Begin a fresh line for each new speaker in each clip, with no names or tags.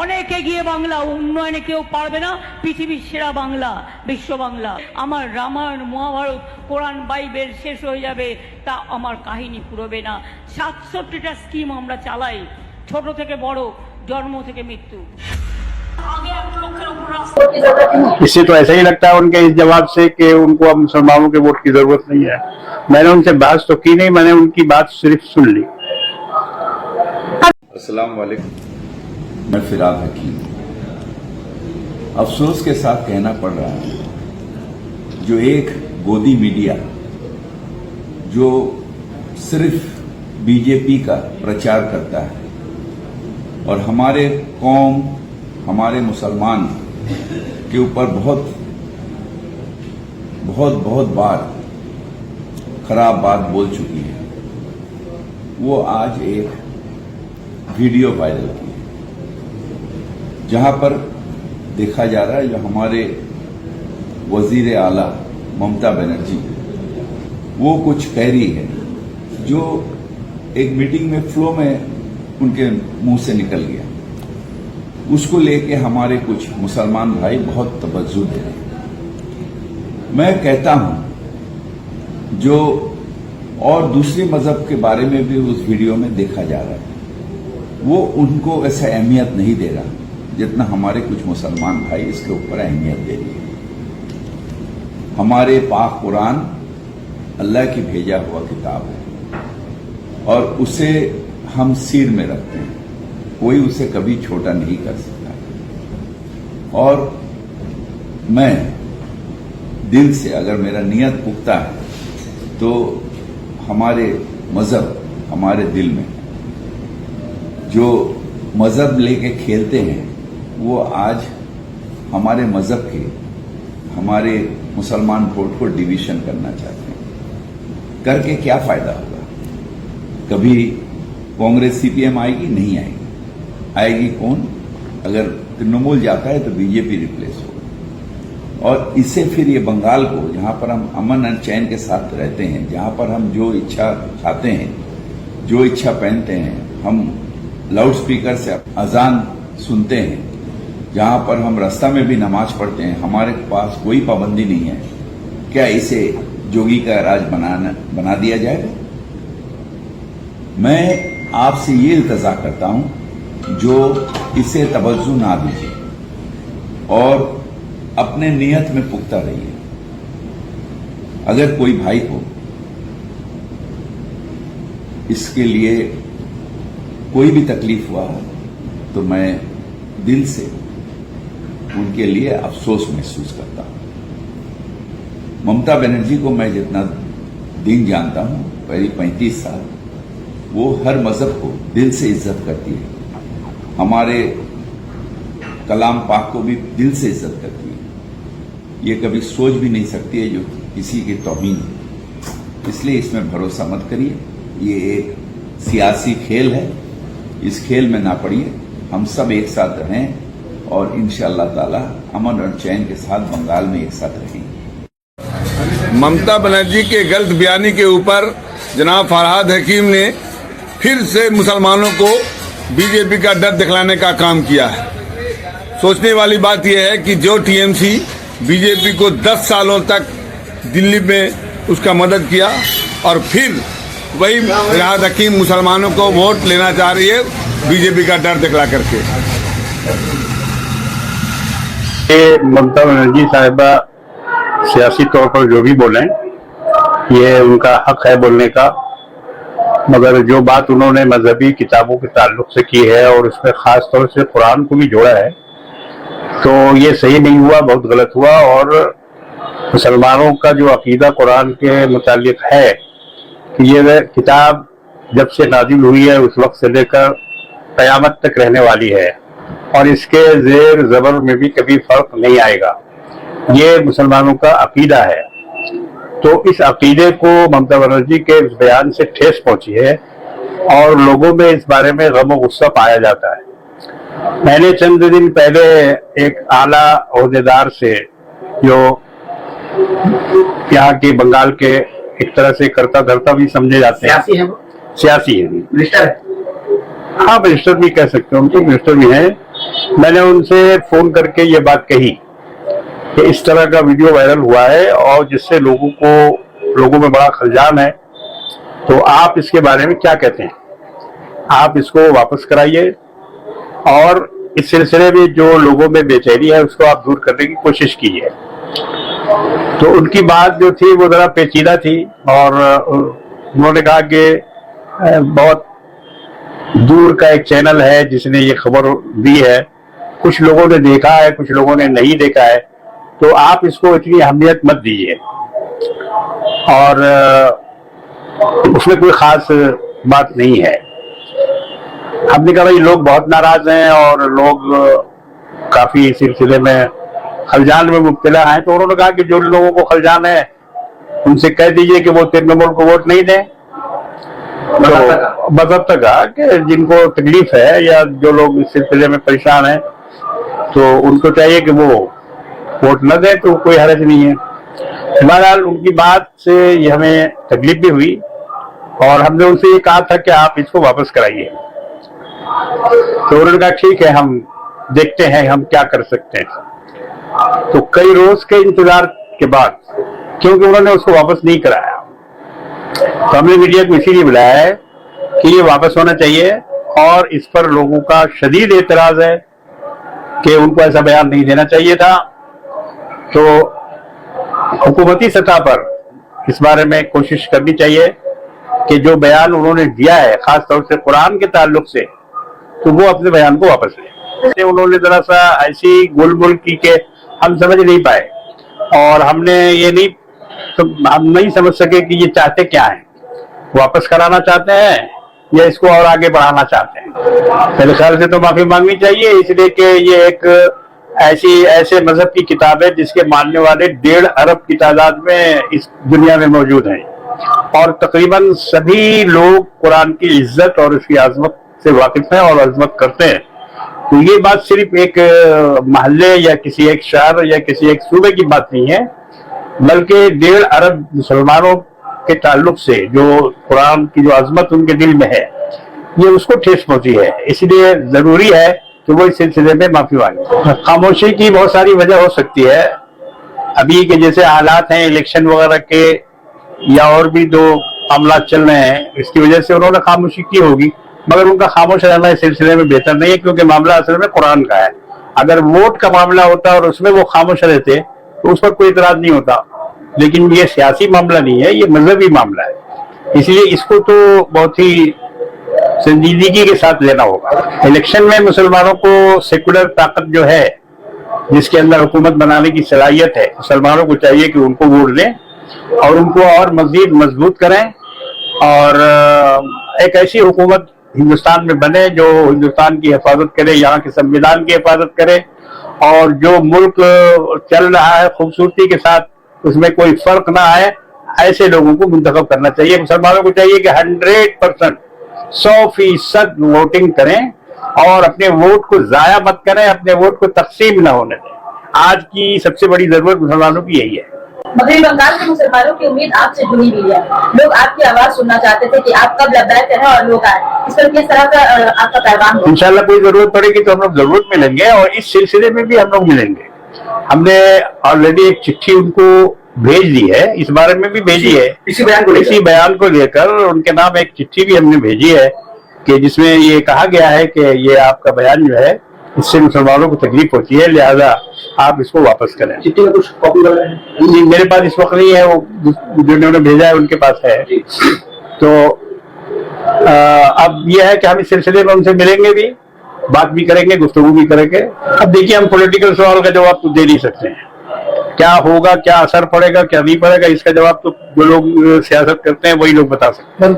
অনেক এগিয়ে বাংলা, উন্নয়নে কেউ পারবে না, পৃথিবীর সেরা বাংলা, বিশ্ব বাংলা। আমার রামায়ণ, মহাভারত, কোরআন, বাইবেল শেষ হয়ে যাবে, তা আমার কাহিনী পুরোবে না। 67টা স্কিম আমরা চালাই, ছোট থেকে বড়, জন্ম থেকে মৃত্যু।
इससे तो ऐसा ही लगता है उनके इस जवाब से कि उनको अब मुसलमानों के वोट की जरूरत नहीं है। मैंने उनसे बहस तो की नहीं, मैंने उनकी बात सिर्फ सुन ली।
अस्सलाम वालेकुम। मैं फिराद हकीम। अफसोस के साथ कहना पड़ रहा है, जो एक गोदी मीडिया जो सिर्फ बीजेपी का प्रचार करता है और हमारे कौम, हमारे मुसलमान के ऊपर बहुत बार खराब बात बोल चुकी है, वो आज एक वीडियो वायरल की है जहां पर देखा जा रहा है जो हमारे वजीर आला ममता बनर्जी वो कुछ कह रही है जो एक मीटिंग में फ्लो में उनके मुंह से निकल गया। उसको लेके हमारे कुछ मुसलमान भाई बहुत तवज्जो दे रहे हैं। मैं कहता हूं जो और दूसरे मजहब के बारे में भी उस वीडियो में देखा जा रहा है, वो उनको ऐसा अहमियत नहीं दे रहा जितना हमारे कुछ मुसलमान भाई इसके ऊपर अहमियत दे रही है। हमारे पाक कुरान अल्लाह की भेजा हुआ किताब है और उसे हम सिर में रखते हैं, कोई उसे कभी छोटा नहीं कर सकता। और मैं दिल से, अगर मेरा नियत पुख्ता है, तो हमारे मजहब हमारे दिल में जो मजहब लेके खेलते हैं, वो आज हमारे मजहब के, हमारे मुसलमान वोट को डिवीजन करना चाहते हैं। करके क्या फायदा होगा? कभी कांग्रेस सीपीएम आएगी? नहीं आएगी। आएगी कौन? अगर तृणमूल जाता है तो बीजेपी रिप्लेस होगा। और इससे फिर ये बंगाल को, जहां पर हम अमन और चैन के साथ रहते हैं, जहां पर हम जो इच्छा खाते हैं, जो इच्छा पहनते हैं, हम लाउड स्पीकर से अजान सुनते हैं, जहां पर हम रास्ता में भी नमाज पढ़ते हैं, हमारे पास कोई पाबंदी नहीं है, क्या इसे जोगी का राज बना दिया जाएगा? मैं आपसे ये इल्तजा करता हूं जो इसे तवज्जो ना दीजिए और अपने नियत में पुख्ता रहिए। अगर कोई भाई को इसके लिए कोई भी तकलीफ हुआ तो मैं दिल से उनके लिए अफसोस महसूस करता हूं। ममता बनर्जी को मैं जितना दिन जानता हूं, पहले 35 साल, वो हर मजहब को दिल से इज्जत करती है, हमारे कलाम पाक को भी दिल से इज्जत करती है। ये कभी सोच भी नहीं सकती है जो किसी की तौहीन है। इसलिए इसमें भरोसा मत करिए। ये एक सियासी खेल है, इस खेल में ना पड़िए। हम सब एक साथ रहें और इंशाअल्लाह ताला अमन और चैन के साथ बंगाल में एक साथ रहेंगे।
ममता बनर्जी के गलत बयानी के ऊपर जनाब फरहाद हकीम ने फिर से मुसलमानों को बीजेपी का डर दिखलाने का काम किया है। सोचने वाली बात यह है कि जो टीएमसी बीजेपी को 10 सालों तक दिल्ली में उसका मदद किया और फिर वही फरहाद हकीम मुसलमानों को वोट लेना चाह रही है बीजेपी का डर दिखला करके।
ममता बनर्जी साहिबा सियासी तौर पर जो भी बोलें, ये उनका हक है बोलने का, मगर जो बात उन्होंने मजहबी किताबों के ताल्लुक से की है और उसमें खास तौर से कुरान को भी जोड़ा है, तो ये सही नहीं हुआ, बहुत गलत हुआ। और मुसलमानों का जो अकीदा कुरान के मुतालिक है कि ये किताब जब से नाजिल हुई है उस वक्त से लेकर कयामत तक रहने वाली है और इसके जेर जबर में भी कभी फर्क नहीं आएगा, ये मुसलमानों का अकीदा है। तो इस अकीदे को ममता बनर्जी के इस बयान से ठेस पहुंची है और लोगों में इस बारे में गम और गुस्सा पाया जाता है। मैंने चंद दिन पहले एक आला ओहदेदार से, जो यहाँ के बंगाल के एक तरह से करता धरता भी समझे जाते हैं, सियासी है, मिनिस्टर, हाँ मिनिस्टर भी कह सकते हैं, उनको मिनिस्टर भी है, मैंने उनसे फोन करके ये बात कही कि इस तरह का वीडियो वायरल हुआ है और जिससे लोगों में बड़ा खलजान है, तो आप इसके बारे में क्या कहते हैं? आप इसको वापस कराइए और इस सिलसिले में जो लोगों में बेचैनी है उसको आप दूर करने की कोशिश कीजिए। तो उनकी बात जो थी वो जरा पेचीदा थी और उन्होंने कहा कि बहुत दूर का एक चैनल है जिसने ये खबर दी है, कुछ लोगों ने देखा है, कुछ लोगों ने नहीं देखा है, तो आप इसको इतनी अहमियत मत दीजिए। और उसमें कोई खास बात नहीं है। हमने कहा भाई लोग बहुत नाराज हैं और लोग काफी इस सिलसिले में खलजान में मुब्तला हैं, तो उन्होंने कहा कि जो लोगों को खलजान है उनसे कह दीजिए कि वो तृणमूल को वोट नहीं दें। तो बज़ब्त कहा कि जिनको तकलीफ है या जो लोग इस सिलसिले में परेशान हैं तो उनको चाहिए कि वो वोट न दें, तो कोई हर्ज नहीं है। बहरहाल उनकी बात से ये हमें तकलीफ भी हुई और हमने उनसे ये कहा था कि आप इसको वापस कराइए। तो उन्होंने कहा ठीक है, हम देखते हैं हम क्या कर सकते हैं। तो कई रोज के इंतजार के बाद, क्योंकि उन्होंने उसको वापस नहीं कराया, तो हमने मीडिया को इसीलिए बुलाया है कि ये वापस होना चाहिए और इस पर लोगों का शदीद एतराज है कि उनको ऐसा बयान नहीं देना चाहिए था। तो हुकूमती सतह पर इस बारे में कोशिश करनी चाहिए कि जो बयान उन्होंने दिया है खासतौर से कुरान के ताल्लुक से, तो वो अपने बयान को वापस लें। उन्होंने जरा सा ऐसी गोलमोल की कि हम समझ नहीं पाए और हम नहीं समझ सके कि ये चाहते क्या है, वापस कराना चाहते हैं या इसको और आगे बढ़ाना चाहते हैं। मेरे ख्याल से तो माफी मांगनी चाहिए, इसलिए कि ये एक ऐसे मजहब की किताब है जिसके मानने वाले 1.5 अरब की तादाद में इस दुनिया में मौजूद हैं और तकरीबन सभी लोग कुरान की इज्जत और उसकी आजमत से वाकिफ हैं और अजमत करते हैं। तो ये बात सिर्फ एक महल्ले या किसी एक शहर या किसी एक सूबे की बात नहीं है, बल्कि 1.5 अरब मुसलमानों के ताल्लुक से जो कुरान की जो अजमत उनके दिल में है, ये उसको ठेस पहुंची है। इसलिए जरूरी है कि वो इस सिलसिले में माफी मांगे। खामोशी की बहुत सारी वजह हो सकती है, अभी के जैसे हालात हैं इलेक्शन वगैरह के या और भी जो मामला चल रहे हैं, इसकी वजह से उन्होंने खामोशी की होगी, मगर उनका खामोश रहना इस सिलसिले में बेहतर नहीं है, क्योंकि मामला असल में कुरान का है। अगर वोट का मामला होता और उसमें वो खामोश रहते तो उस पर कोई इतराज नहीं होता, लेकिन ये सियासी मामला नहीं है, ये मजहबी मामला है, इसलिए इसको तो बहुत ही संजीदगी के साथ लेना होगा। इलेक्शन में मुसलमानों को सेकुलर ताकत जो है जिसके अंदर हुकूमत बनाने की सलाहियत है, मुसलमानों को चाहिए कि उनको वोट दें और उनको और मजीद मजबूत करें और एक ऐसी हुकूमत हिंदुस्तान में बने जो हिंदुस्तान की हिफाजत करे, यहाँ के संविधान की हिफाजत करे और जो मुल्क चल रहा है खूबसूरती के साथ उसमें कोई फर्क ना आए, ऐसे लोगों को मुंतखब करना चाहिए। मुसलमानों को चाहिए कि 100% 100% वोटिंग करें और अपने वोट को जाया मत करें, अपने वोट को तकसीम न होने दें। आज की सबसे बड़ी जरूरत मुसलमानों की यही है।
मगरबी बंगाल के मुसलमानों की उम्मीद आपसे जुड़ी हुई है, लोग आपकी आवाज सुनना चाहते थे कि आप कब लब्बैक करें और लोग आए, इस पर किस तरह का आपका पैगाम है?
इंशाल्लाह कोई जरूरत पड़ेगी तो हम लोग जरूर मिलेंगे और इस सिलसिले में भी हम लोग मिलेंगे। हमने ऑलरेडी एक चिट्ठी उनको भेज दी है, इस बारे में भी भेजी है, इसी बयान को लेकर उनके नाम एक चिट्ठी भी हमने भेजी है कि जिसमें ये कहा गया है कि ये आपका बयान जो है इससे मुसलमानों को तकलीफ होती है, लिहाजा आप इसको वापस करें। चिट्ठी में कुछ कॉपी नहीं मेरे पास इस वक्त नहीं है, वो जो उन्होंने भेजा है उनके पास है। तो अब यह है कि हम इस सिलसिले में उनसे मिलेंगे भी, बात भी करेंगे, गुफ्तगू भी करेंगे। अब देखिए हम पॉलिटिकल सवाल का जवाब तो दे नहीं सकते हैं, क्या होगा, क्या असर पड़ेगा, क्या नहीं पड़ेगा, इसका जवाब तो जो लोग सियासत करते हैं वही लोग बता सकते हैं।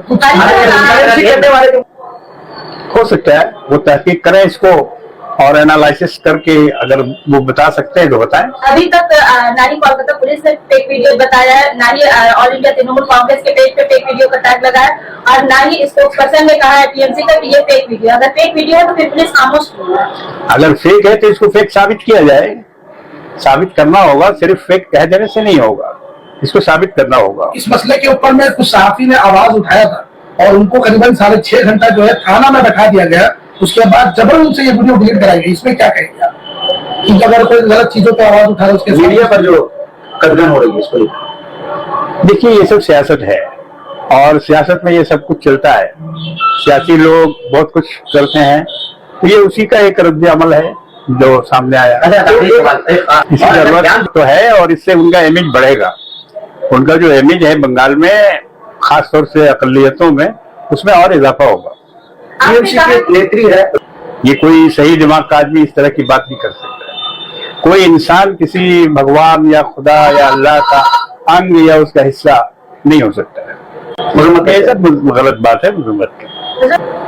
हो सकता है वो तहकीक करें इसको और एनालिसिस करके अगर वो बता सकते हैं तो बताएं।
अभी तक ना ही कोलकाता पुलिस ने फेक वीडियो बताया है, ना ही ऑल इंडिया तृणमूल कांग्रेस के पेज पे फेक वीडियो का टैग लगा है और ना ही स्पोक्सपर्सन ने कहा है टीएमसी का कि ये फेक वीडियो। अगर फेक वीडियो है तो फिर पुलिस खामोश क्यों है?
अगर फेक है तो इसको फेक साबित किया जाए, साबित करना होगा, सिर्फ फेक कह देने से नहीं होगा, इसको साबित करना होगा।
इस मसले के ऊपर में कुछ सहाफी ने आवाज उठाया था और उनको करीबन 6.5 घंटा जो है थाना में बैठा दिया गया उसके बाद जबरन से ये वीडियो डिलीट कराई गई, इसमें क्या कहेंगे आप? कि अगर कोई गलत चीजों पर आवाज उठा रहा है उसके
मीडिया पर जो कदगन हो रही है इसको
देखिए, ये सब सियासत है और सियासत में ये सब कुछ चलता है। सियासी लोग बहुत कुछ करते हैं, तो ये उसी का एक रद्द अमल है जो सामने आया। इसकी जरूरत तो है और इससे उनका इमेज बढ़ेगा। उनका जो इमेज है बंगाल में, खासतौर से अकलियतों में, उसमें और इजाफा होगा।
टीएमसी के नेत्री है,
ये कोई सही दिमाग का आदमी इस तरह की बात नहीं कर सकता। कोई इंसान किसी भगवान या खुदा या अल्लाह का अंग या उसका हिस्सा नहीं हो सकता है। ये सब गलत बात है मुसलमान की।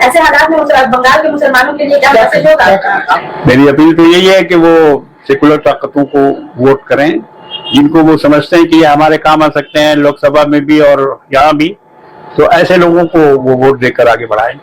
ऐसे हालात में बंगाल के मुसलमानों के लिए क्या मैसेज होगा?
मेरी अपील तो यही है कि वो सेकुलर ताकतों को वोट करें, जिनको वो समझते हैं कि ये हमारे काम आ सकते हैं, लोकसभा में भी और यहाँ भी, तो ऐसे लोगों को वो वोट देकर आगे बढ़ाएं।